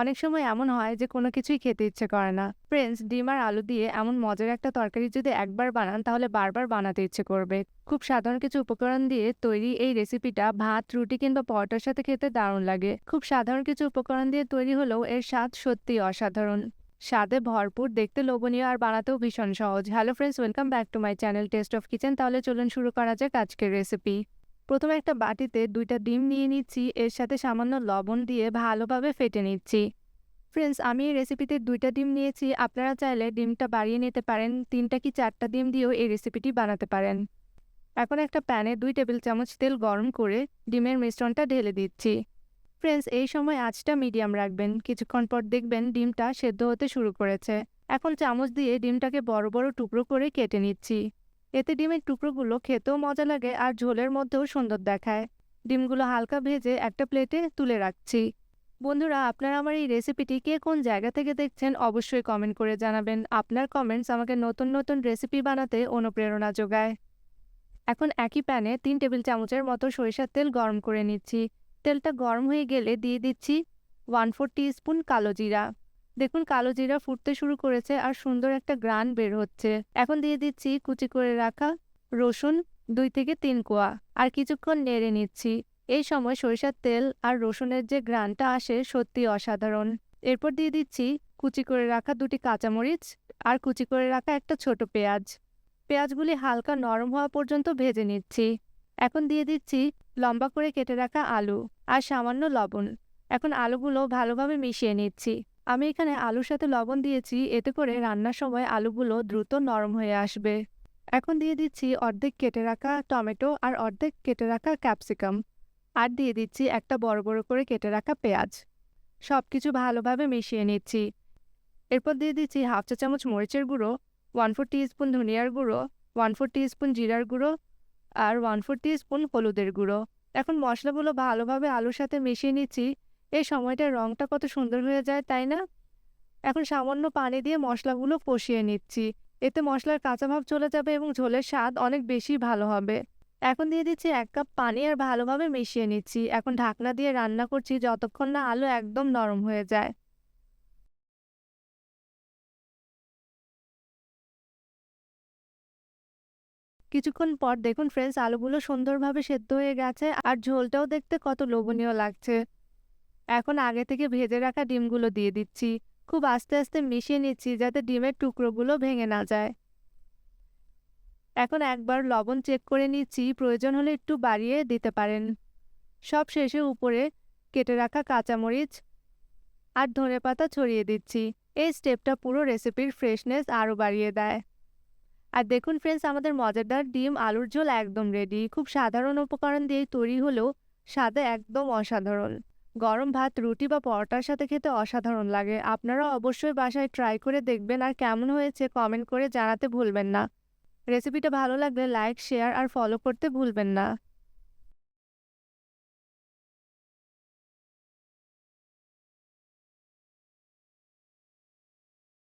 অনেক সময় এমন হয় যে কোনো কিছুই খেতে ইচ্ছে করে না। ফ্রেন্ডস, ডিম আর আলু দিয়ে এমন মজার একটা তরকারি যদি একবার বানান তাহলে বারবার বানাতে ইচ্ছে করবে। খুব সাধারণ কিছু উপকরণ দিয়ে তৈরি এই রেসিপিটা ভাত, রুটি কিংবা পরোটার সাথে খেতে দারুণ লাগে। খুব সাধারণ কিছু উপকরণ দিয়ে তৈরি হলেও এর স্বাদ সত্যিই অসাধারণ। স্বাদে ভরপুর, দেখতে লোভনীয় আর বানাতেও ভীষণ সহজ। Hello friends, welcome back to my channel test of kitchen. তাহলে চলুন শুরু করা যাক আজকের রেসিপি। প্রথমে একটা বাটিতে 2টা ডিম নিয়ে নিচ্ছি, এর সাথে সামান্য লবণ দিয়ে ভালোভাবে ফেটে নিচ্ছি। ফ্রেন্ডস, আমি এই রেসিপিতে 2টা ডিম নিয়েছি, আপনারা চাইলে ডিমটা বাড়িয়ে নিতে পারেন। 3টা কি 4টা ডিম দিয়েও এই রেসিপিটি বানাতে পারেন। এখন একটা প্যানে 2 টেবিল চামচ তেল গরম করে ডিমের মিশ্রণটা ঢেলে দিচ্ছি। ফ্রেন্ডস, এই সময় আঁচটা মিডিয়াম রাখবেন। কিছুক্ষণ পর দেখবেন ডিমটা সেদ্ধ হতে শুরু করেছে। এখন চামচ দিয়ে ডিমটাকে বড় বড় টুকরো করে কেটে নিচ্ছি। এতে ডিমের টুকরোগুলো খেতেও মজা লাগে আর ঝোলের মধ্যেও সুন্দর দেখায়। ডিমগুলো হালকা ভেজে একটা প্লেটে তুলে রাখছি। বন্ধুরা, আপনারা আমার এই রেসিপিটি কে কোন জায়গা থেকে দেখছেন অবশ্যই কমেন্ট করে জানাবেন। আপনার কমেন্টস আমাকে নতুন নতুন রেসিপি বানাতে অনুপ্রেরণা যোগায়। এখন একই প্যানে 3 টেবিল চামচের মতো সরিষার তেল গরম করে নিচ্ছি। তেলটা গরম হয়ে গেলে দিয়ে দিচ্ছি 1/4 টিস্পুন কালো জিরা। দেখুন, কালো জিরা ফুটতে শুরু করেছে আর সুন্দর একটা ঘ্রাণ বের হচ্ছে। এখন দিয়ে দিচ্ছি কুচি করে রাখা রসুন 2 থেকে 3 কোয়া। আর কিছুক্ষণ নেড়ে নিচ্ছি। এই সময় সরিষার তেল আর রসুনের যে ঘ্রাণটা আসে সত্যি অসাধারণ। এরপর দিয়ে দিচ্ছি কুচি করে রাখা 2টি কাঁচামরিচ আর কুচি করে রাখা একটা ছোট পেঁয়াজ। পেঁয়াজগুলি হালকা নরম হওয়া পর্যন্ত ভেজে নিচ্ছি। এখন দিয়ে দিচ্ছি লম্বা করে কেটে রাখা আলু আর সামান্য লবণ। এখন আলুগুলো ভালোভাবে মিশিয়ে নিচ্ছি। আমি এখানে আলুর সাথে লবণ দিয়েছি, এতে করে রান্নার সময় আলুগুলো দ্রুত নরম হয়ে আসবে। এখন দিয়ে দিচ্ছি অর্ধেক কেটে রাখা টমেটো আর অর্ধেক কেটে রাখা ক্যাপসিকাম। আর দিয়ে দিচ্ছি একটা বড় বড় করে কেটে রাখা পেঁয়াজ। সবকিছু ভালোভাবে মিশিয়ে নিচ্ছি। এরপর দিয়ে দিচ্ছি হাফ চা চামচ মরিচের গুঁড়ো, 1/4 টিস্পুন ধনিয়ার গুঁড়ো, 1/4 টিস্পুন জিরার গুঁড়ো আর 1/4 টিস্পুন হলুদের গুঁড়ো। এখন মশলাগুলো ভালোভাবে আলুর সাথে মিশিয়ে নিচ্ছি। এই সময়টার রঙটা কত সুন্দর হয়ে যায়, তাই না? এখন সামান্য পানি দিয়ে মশলাগুলো কষিয়ে নিচ্ছি। এতে মশলার কাঁচা ভাব চলে যাবে এবং ঝোলের স্বাদ অনেক বেশি ভালো হবে। এখন দিয়ে দিচ্ছি 1 কাপ পানি আর ভালোভাবে মিশিয়ে নিচ্ছি। এখন ঢাকনা দিয়ে রান্না করছি যতক্ষণ না আলু একদম নরম হয়ে যায়। কিছুক্ষণ পর দেখুন ফ্রেন্ডস, আলুগুলো সুন্দরভাবে সেদ্ধ হয়ে গেছে আর ঝোলটাও দেখতে কত লোভনীয় লাগছে। এখন আগে থেকে ভেজে রাখা ডিমগুলো দিয়ে দিচ্ছি। খুব আস্তে আস্তে মিশিয়ে নিচ্ছি যাতে ডিমের টুকরোগুলো ভেঙে না যায়। এখন একবার লবণ চেক করে নিচ্ছি, প্রয়োজন হলে একটু বাড়িয়ে দিতে পারেন। সব শেষে উপরে কেটে রাখা কাঁচামরিচ আর ধনেপাতা ছড়িয়ে দিচ্ছি। এই স্টেপটা পুরো রেসিপির ফ্রেশনেস আরও বাড়িয়ে দেয়। আর দেখুন ফ্রেন্ডস, আমাদের মজাদার ডিম আলুর ঝোল একদম রেডি। খুব সাধারণ উপকরণ দিয়ে তৈরি হলেও স্বাদে একদম অসাধারণ। গরম ভাত, রুটি বা পরোটার সাথে খেতে অসাধারণ লাগে। আপনারা অবশ্যই বাসায় ট্রাই করে দেখবেন আর কেমন হয়েছে কমেন্ট করে জানাতে ভুলবেন না। রেসিপিটা ভালো লাগলে লাইক, শেয়ার আর ফলো করতে ভুলবেন না।